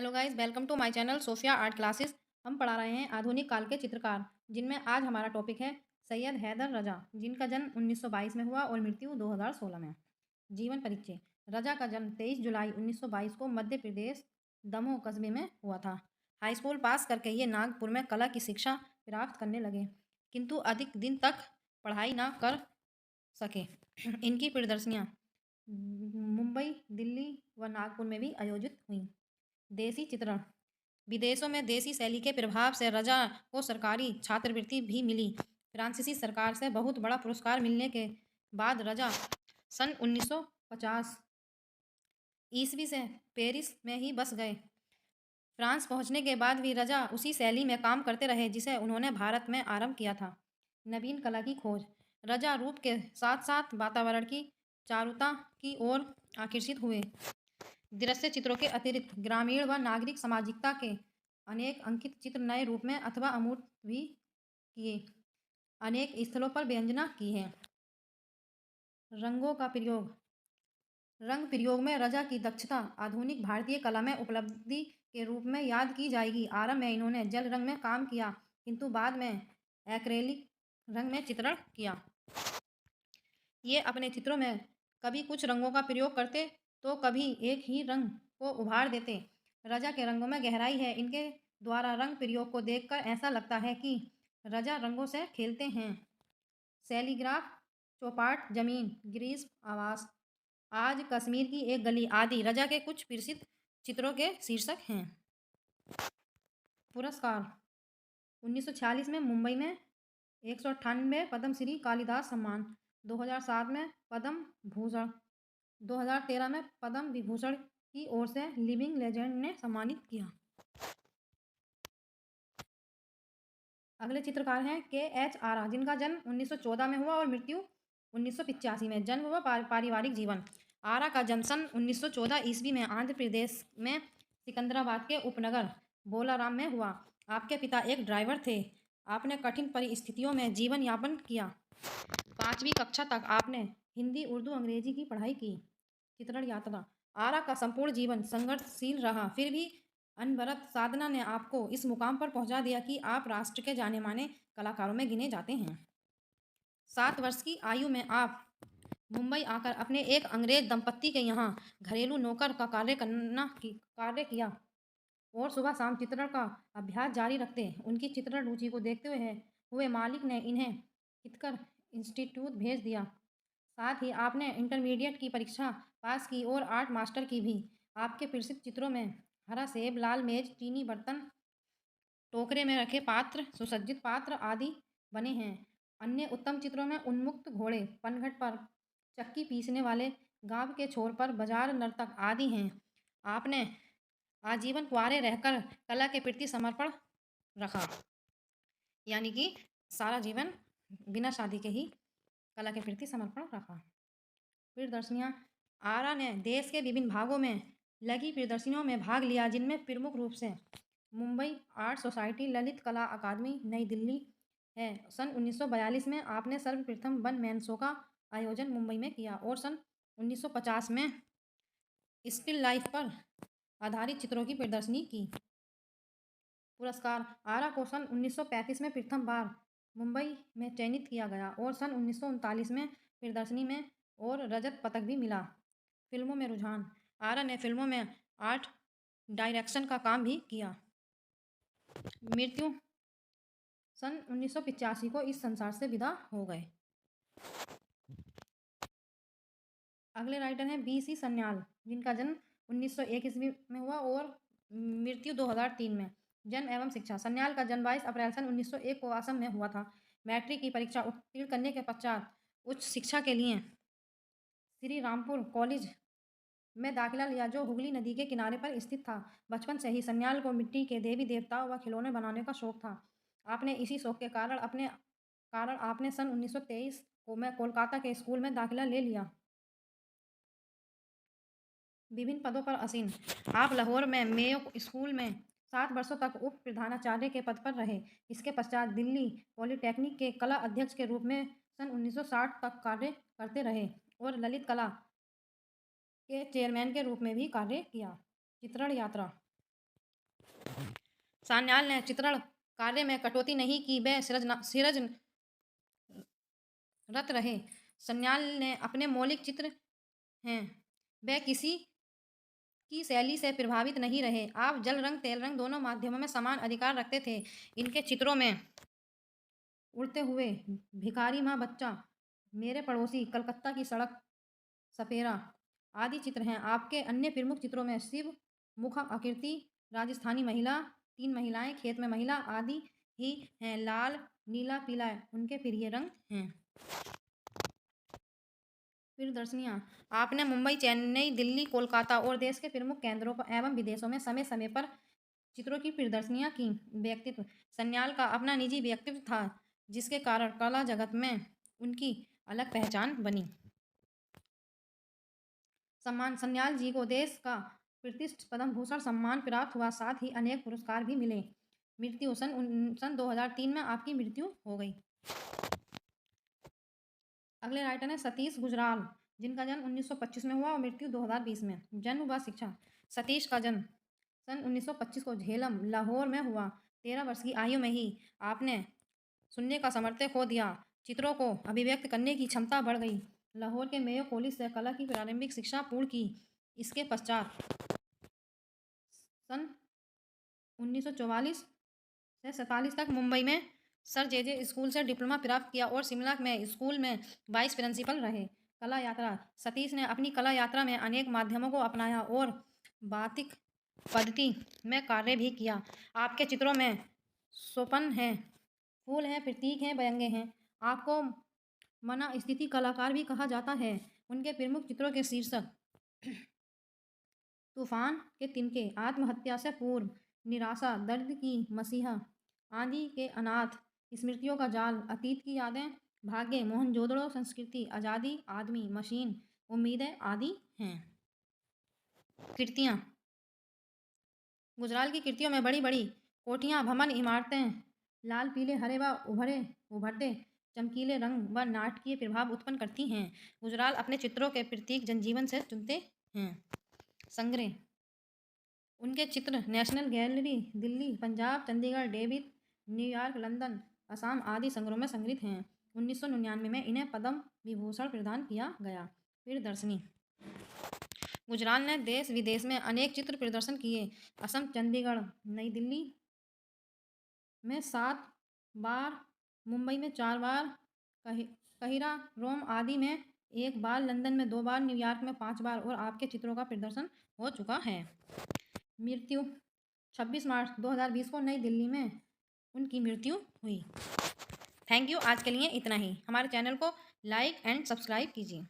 Hello guys, welcome to my channel Sophia art classes. हम पढ़ा रहे हैं आधुनिक काल के चित्रकार, जिनमें आज हमारा टॉपिक है सैयद हैदर रजा, जिनका जन्म 1922 में हुआ और मृत्यु 2016 में। जीवन परिचय। रजा का जन्म 23 जुलाई 1922 को मध्य प्रदेश दमोह कस्बे में हुआ था। हाई स्कूल पास करके ये नागपुर में कला की शिक्षा प्राप्त करने लगे, किंतु अधिक दिन तक पढ़ाई ना कर सके। इनकी प्रदर्शनियाँ मुंबई, दिल्ली व नागपुर में भी आयोजित हुई। देसी चित्रण। विदेशों में देसी शैली के प्रभाव से रजा को सरकारी छात्रवृत्ति भी मिली। फ्रांसीसी सरकार से बहुत बड़ा पुरस्कार मिलने के बाद रजा सन 1950 ईस्वी से पेरिस में ही बस गए। फ्रांस पहुंचने के बाद भी रजा उसी शैली में काम करते रहे जिसे उन्होंने भारत में आरंभ किया था। नवीन कला की खोज। रजा रूप के साथ साथ वातावरण की चारुता की ओर आकर्षित हुए। दृश्य चित्रों के अतिरिक्त ग्रामीण व नागरिक सामाजिकता के अनेक अंकित चित्र नए रूप में अथवा अमूर्त भी किए। अनेक स्थलों पर व्यंजना की है। रंगों का प्रयोग। रंग प्रयोग में रजा की दक्षता आधुनिक भारतीय कला में उपलब्धि के रूप में याद की जाएगी। आरंभ में इन्होंने जल रंग में काम किया, किंतु बाद में एक्रेलिक रंग में चित्रण किया। ये अपने चित्रों में कभी कुछ रंगों का प्रयोग करते तो कभी एक ही रंग को उभार देते। रजा के रंगों में गहराई है। इनके द्वारा रंग प्रयोग को देखकर ऐसा लगता है कि रजा रंगों से खेलते हैं। शैलीग्राफ, चौपाट, जमीन, ग्रीष्म आवास, आज कश्मीर की एक गली आदि रजा के कुछ प्रसिद्ध चित्रों के शीर्षक हैं। पुरस्कार। 1946 में मुंबई में 198 पद्मश्री कालिदास सम्मान, 2007 में पद्म भूषण, 2013 में पद्म विभूषण की ओर से लिविंग लेजेंड ने सम्मानित किया। अगले चित्रकार हैं के.एच. आरा, जिनका जन्म 1914 में हुआ और मृत्यु 1985 में। जन्म व पारिवारिक जीवन। आरा का जन्म सन 1914 ईस्वी में आंध्र प्रदेश में सिकंदराबाद के उपनगर बोलाराम में हुआ। आपके पिता एक ड्राइवर थे। आपने कठिन परिस्थितियों में जीवन यापन किया। 5वीं कक्षा तक आपने हिंदी, उर्दू, अंग्रेजी की पढ़ाई की। चित्रण यात्रा। आरा का संपूर्ण जीवन संघर्षशील रहा, फिर भी अनवरत साधना ने आपको इस मुकाम पर पहुंचा दिया कि आप राष्ट्र के जाने माने कलाकारों में गिने जाते हैं। 7 वर्ष की आयु में आप मुंबई आकर अपने एक अंग्रेज दंपत्ति के यहाँ घरेलू नौकर का कार्य किया और सुबह शाम चित्रण का अभ्यास जारी रखते। उनकी चित्रण रुचि को देखते हुए मालिक ने इन्हें हितकर इंस्टीट्यूट भेज दिया। साथ ही आपने इंटरमीडिएट की परीक्षा पास की और आर्ट मास्टर की भी। आपके प्रसिद्ध चित्रों में हरा सेब, लाल मेज, चीनी बर्तन, टोकरे में रखे पात्र, सुसज्जित पात्र आदि बने हैं। अन्य उत्तम चित्रों में उन्मुक्त घोड़े, पनघट पर चक्की पीसने वाले, गांव के छोर पर बाजार नर्तक आदि हैं। आपने आजीवन कुंवारे रहकर कला के प्रति समर्पण रखा, यानी कि सारा जीवन बिना शादी के ही कला के प्रति समर्पण रखा। प्रदर्शनियाँ। आरा ने देश के विभिन्न भागों में लगी प्रदर्शनियों में भाग लिया, जिनमें प्रमुख रूप से मुंबई आर्ट सोसाइटी, ललित कला अकादमी, नई दिल्ली है। सन 1942 में आपने सर्वप्रथम वन मैन शो का आयोजन मुंबई में किया और सन 1950 में स्टिल लाइफ पर आधारित चित्रों की प्रदर्शनी की। पुरस्कार। आरा को सन 1935 में प्रथम बार मुंबई में चयनित किया गया और सन 1939 में प्रदर्शनी में और रजत पदक भी मिला। फिल्मों में रुझान। आरा ने फिल्मों में आर्ट डायरेक्शन का काम भी किया। मृत्यु। सन 1985 को इस संसार से विदा हो गए। अगले राइटर हैं बी.सी. सन्याल, जिनका जन्म 1901 ईस्वी में हुआ और मृत्यु 2003 में। जन्म एवं शिक्षा। सन्याल का जन्म 22 अप्रैल सन 1901 को असम में हुआ था। मैट्रिक की परीक्षा उत्तीर्ण करने के पश्चात उच्च शिक्षा के लिए श्री रामपुर कॉलेज में दाखिला लिया, जो हुगली नदी के किनारे पर स्थित था। बचपन से ही सन्याल को मिट्टी के देवी देवताओं व खिलौने बनाने का शौक था। आपने इसी शौक के कारण आपने सन 1923 को में कोलकाता के स्कूल में दाखिला ले लिया। विभिन्न पदों पर आसीन। आप लाहौर में मेयो स्कूल में 7 वर्षों तक उप प्रधानाचार्य के पद पर रहे। इसके पश्चात दिल्ली पॉलिटेक्निक के कला अध्यक्ष के रूप में सन 1960 तक कार्य करते रहे और ललित कला के चेयरमैन के रूप में भी कार्य किया। चित्रण यात्रा। सान्याल ने चित्रण कार्य में कटौती नहीं की, वे सृजनरत रहे। सान्याल ने अपने मौलिक चित्र हैं, वे किसी की शैली से प्रभावित नहीं रहे। आप जल रंग, तेल रंग दोनों माध्यमों में समान अधिकार रखते थे। इनके चित्रों में उड़ते हुए भिखारी माँ बच्चा, मेरे पड़ोसी, कलकत्ता की सड़क, सपेरा आदि चित्र हैं। आपके अन्य प्रमुख चित्रों में शिव मुख आकृति, राजस्थानी महिला, 3 महिलाएं, खेत में महिला आदि ही हैं। लाल, नीला, पीला उनके प्रिय रंग हैं। प्रदर्शनियाँ आपने मुंबई, चेन्नई, दिल्ली, कोलकाता और देश के प्रमुख केंद्रों पर एवं विदेशों में समय समय पर चित्रों की प्रदर्शनियाँ की। व्यक्तित्व सान्याल का अपना निजी व्यक्तित्व था, जिसके कारण कला जगत में उनकी अलग पहचान बनी। सम्मान सान्याल जी को देश का प्रतिष्ठित पद्म भूषण सम्मान प्राप्त हुआ, साथ ही अनेक पुरस्कार भी मिले। मृत्यु सन 2003 में आपकी मृत्यु हो गई। अगले राइटर हैं सतीश गुजराल, जिनका जन्म 1925 में हुआ और मृत्यु 2020 में। जन्म व शिक्षा सतीश का जन्म सन 1925 को झेलम, लाहौर में हुआ। 13 वर्ष की आयु में ही आपने सुनने का सामर्थ्य खो दिया। चित्रों को अभिव्यक्त करने की क्षमता बढ़ गई। लाहौर के मेयो कॉलेज से कला की प्रारंभिक शिक्षा पूर्ण की। इसके पश्चात सन 1944 से 47 तक मुंबई में सर जे स्कूल से डिप्लोमा प्राप्त किया और शिमला में स्कूल में वाइस प्रिंसिपल रहे। कला यात्रा सतीश ने अपनी कला यात्रा में अनेक माध्यमों को अपनाया और बातिक पद्धति में कार्य भी किया। आपके चित्रों में सोपन है, फूल हैं, प्रतीक हैं, व्यंग्य हैं। आपको मना स्थिति कलाकार भी कहा जाता है। उनके प्रमुख चित्रों के शीर्षक तूफान के तिनके, आत्महत्या से पूर्व, निराशा, दर्द की मसीहा, आंधी के अनाथ, स्मृतियों का जाल, अतीत की यादें, भाग्य, मोहनजोदड़ो संस्कृति, आज़ादी, आदमी, मशीन, उम्मीदें आदि हैं। कृतियाँ गुजराल की कृतियों में बड़ी बड़ी कोठियाँ, भवन, इमारतें, लाल, पीले, हरे व उभरते चमकीले रंग व नाटकीय प्रभाव उत्पन्न करती हैं। गुजराल अपने चित्रों के प्रतीक जनजीवन से चुनते हैं। संग्रह उनके चित्र national gallery, Delhi, Punjab, Chandigarh, David, New York, London, Assam आदि संग्रहों में संग्रहित हैं। 1999 में इन्हें पद्म विभूषण प्रदान किया गया। प्रदर्शनी गुजराल ने देश विदेश में अनेक चित्र प्रदर्शन किए। असम, चंडीगढ़, नई दिल्ली में 7 बार, मुंबई में 4 बार, कहिरा, रोम आदि में 1 बार, लंदन में 2 बार, न्यूयॉर्क में 5 बार और आपके चित्रों का प्रदर्शन हो चुका है। मृत्यु 26 मार्च 2020 को नई दिल्ली में उनकी मृत्यु हुई। Thank you. आज के लिए इतना ही। हमारे चैनल को लाइक एंड सब्सक्राइब कीजिए।